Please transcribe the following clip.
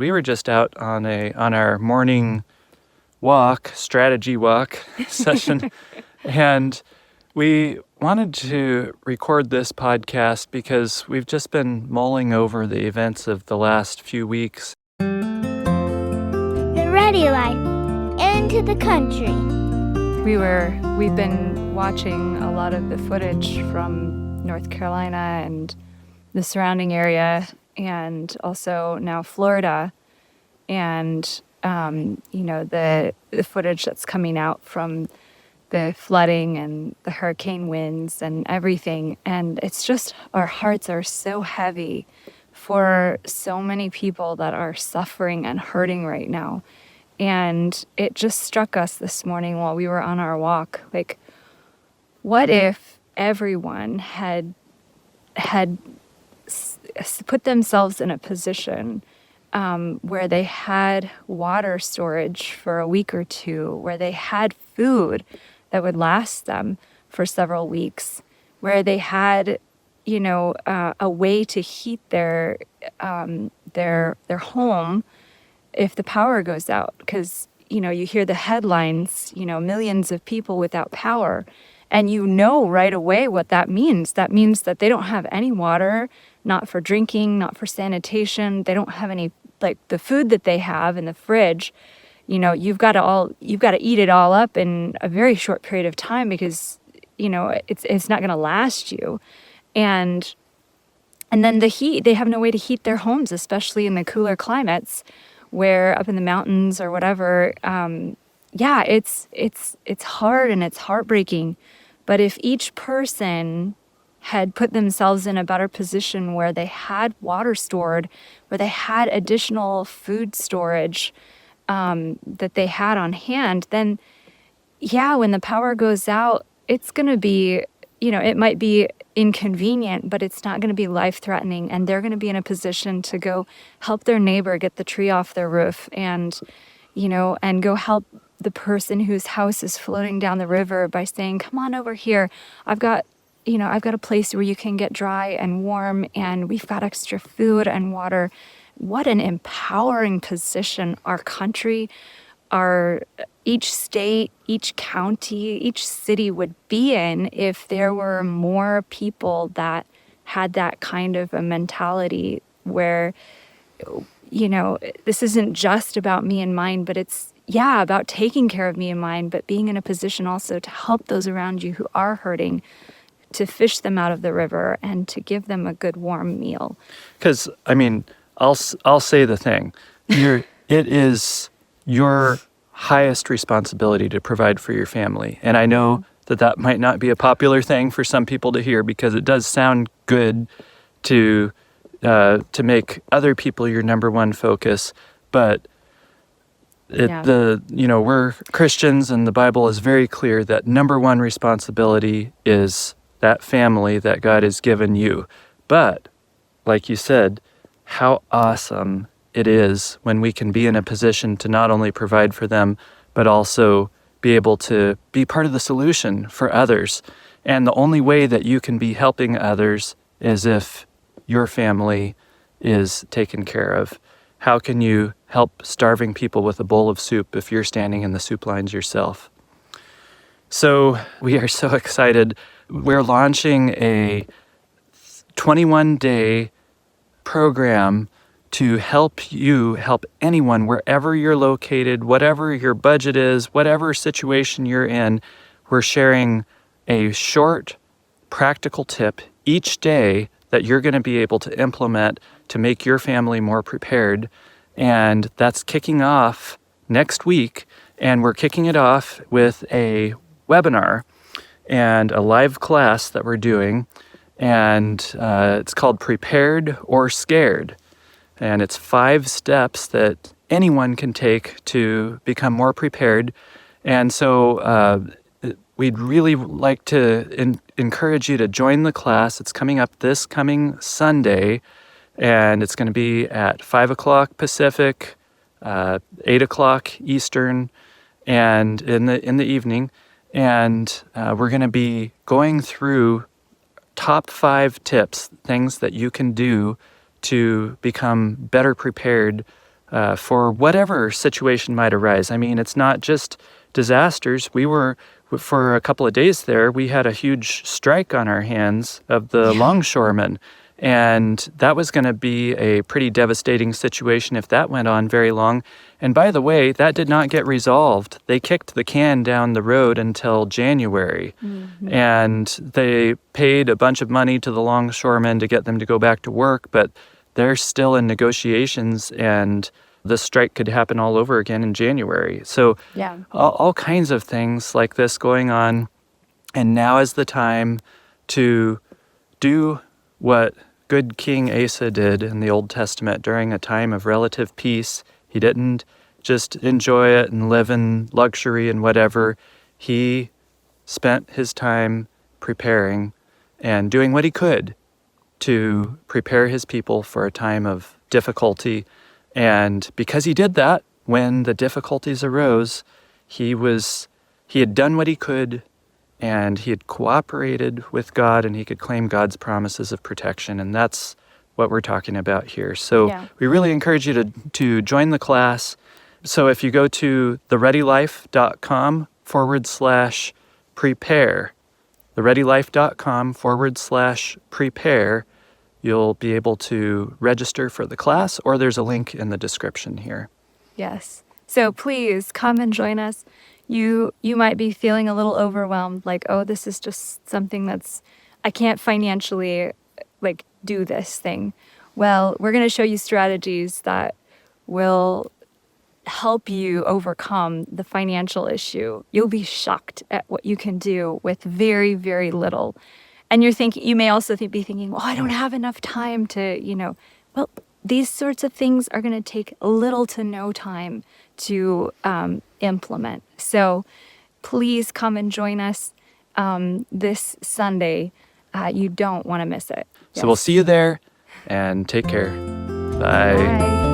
We were just out on our morning walk, strategy walk session, and we wanted to record this podcast because we've just been mulling over the events of the last few weeks. The Ready Life into the country. We've been watching a lot of the footage from North Carolina and the surrounding area, and also now Florida, and the footage that's coming out from the flooding and the hurricane winds and everything. And it's just, our hearts are so heavy for so many people that are suffering and hurting right now. And it just struck us this morning while we were on our walk, like, what if everyone had put themselves in a position where they had water storage for a week or two, where they had food that would last them for several weeks, where they had, a way to heat their home if the power goes out. Because, you hear the headlines, millions of people without power, and right away what that means. That means that they don't have any water, not for drinking, not for sanitation. They don't have any, like, the food that they have in the fridge. You've got to eat it all up in a very short period of time, because, it's not going to last you. And then the heat, they have no way to heat their homes, especially in the cooler climates, where up in the mountains or whatever. It's hard and it's heartbreaking. But if each person had put themselves in a better position where they had water stored, where they had additional food storage that they had on hand, then when the power goes out, it's going to be, it might be inconvenient, but it's not going to be life-threatening, and they're going to be in a position to go help their neighbor get the tree off their roof, and go help the person whose house is floating down the river by saying, come on over here, I've got a place where you can get dry and warm, and we've got extra food and water. What an empowering position our country, each state, each county, each city would be in if there were more people that had that kind of a mentality where, this isn't just about me and mine, but it's, about taking care of me and mine, but being in a position also to help those around you who are hurting, to fish them out of the river and to give them a good warm meal. Because, I'll say the thing. It is your highest responsibility to provide for your family. And I know that might not be a popular thing for some people to hear, because it does sound good to make other people your number one focus. But we're Christians, and the Bible is very clear that number one responsibility is that family that God has given you. But like you said, how awesome it is when we can be in a position to not only provide for them, but also be able to be part of the solution for others. And the only way that you can be helping others is if your family is taken care of. How can you help starving people with a bowl of soup if you're standing in the soup lines yourself? So we are so excited. We're launching a 21-day program to help anyone wherever you're located, whatever your budget is, whatever situation you're in. We're sharing a short, practical tip each day that you're going to be able to implement to make your family more prepared. And that's kicking off next week. And we're kicking it off with a webinar and a live class that we're doing. And it's called Prepared or Scared. And it's 5 steps that anyone can take to become more prepared. And so we'd really like to encourage you to join the class. It's coming up this coming Sunday, and it's going to be at 5 o'clock Pacific, 8 o'clock Eastern, and in the evening. And we're going to be going through top 5 tips, things that you can do to become better prepared for whatever situation might arise. I mean, it's not just disasters. For a couple of days there, we had a huge strike on our hands of the longshoremen. And that was going to be a pretty devastating situation if that went on very long. And by the way, that did not get resolved. They kicked the can down the road until January. And they paid a bunch of money to the longshoremen to get them to go back to work, but they're still in negotiations, and the strike could happen all over again in January. So all kinds of things like this going on. And now is the time to do what good King Asa did in the Old Testament during a time of relative peace. He didn't just enjoy it and live in luxury and whatever. He spent his time preparing and doing what he could to prepare his people for a time of difficulty. And because he did that, when the difficulties arose, he had done what he could, and he had cooperated with God, and he could claim God's promises of protection. And that's what we're talking about here. So we really encourage you to join the class. So if you go to thereadylife.com/prepare, thereadylife.com/prepare, you'll be able to register for the class, or there's a link in the description here. Yes. So please come and join us. You might be feeling a little overwhelmed, like, oh, this is just something I can't financially do this thing. Well, we're going to show you strategies that will help you overcome the financial issue. You'll be shocked at what you can do with very, very little. And you may also be thinking, well, I don't have enough time to, well, these sorts of things are going to take little to no time to implement. So please come and join us this Sunday. You don't want to miss it. So we'll see you there, and take care. Bye. Bye.